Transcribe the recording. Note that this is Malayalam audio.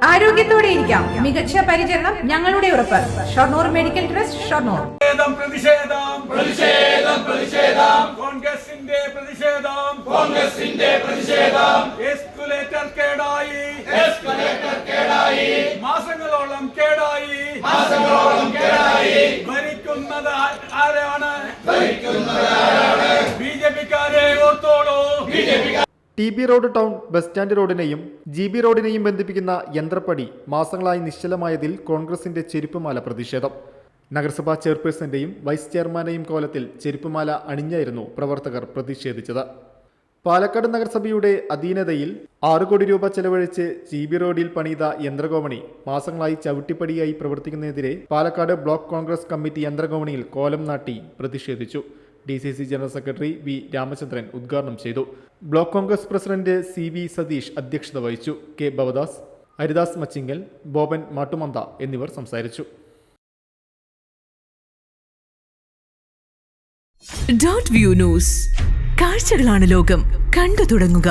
ആരോഗ്യത്തോടെ ഇരിക്കാം. മികച്ച പരിചരണം ഞങ്ങളുടെ ഉറപ്പ്. Shoranur medical trust, Shoranur. മാസങ്ങളോളം കേടായി ഭരിക്കുന്നത് ആരാണ്? ബിജെപിക്കാരെ ഓർത്തോളൂ. TB road town bus stand റോഡിനെയും GB റോഡിനെയും ബന്ധിപ്പിക്കുന്ന യന്ത്രപ്പടി മാസങ്ങളായി നിശ്ചലമായതിൽ കോൺഗ്രസിന്റെ ചെരുപ്പുമാല പ്രതിഷേധം. നഗരസഭാ ചെയർപേഴ്സന്റെയും വൈസ് ചെയർമാനെയും കോലത്തിൽ ചെരുപ്പുമാല അണിഞ്ഞായിരുന്നു പ്രവർത്തകർ പ്രതിഷേധിച്ചത്. പാലക്കാട് നഗരസഭയുടെ അധീനതയിൽ 6 കോടി രൂപ ചെലവഴിച്ച് GB റോഡിൽ പണിത യന്ത്രകോമണി മാസങ്ങളായി ചവിട്ടിപ്പടിയായി പ്രവർത്തിക്കുന്നതിനെതിരെ പാലക്കാട് ബ്ലോക്ക് കോൺഗ്രസ് കമ്മിറ്റി യന്ത്രകോമണിയിൽ കോലം നാട്ടി പ്രതിഷേധിച്ചു. DCC general secretary V Ramachandran ഉദ്ഘാടനം ചെയ്തു. Block Congress president CV Satheesh അധ്യക്ഷത വഹിച്ചു. K ഭവദാസ്, ഹരിദാസ് മച്ചിങ്ങൽ, ബോബൻ മാട്ടുമന്ത എന്നിവർ സംസാരിച്ചു. .വ്യൂ ന്യൂസ്, കാഴ്ചകളാണ് ലോകം, കണ്ടു തുടങ്ങുക.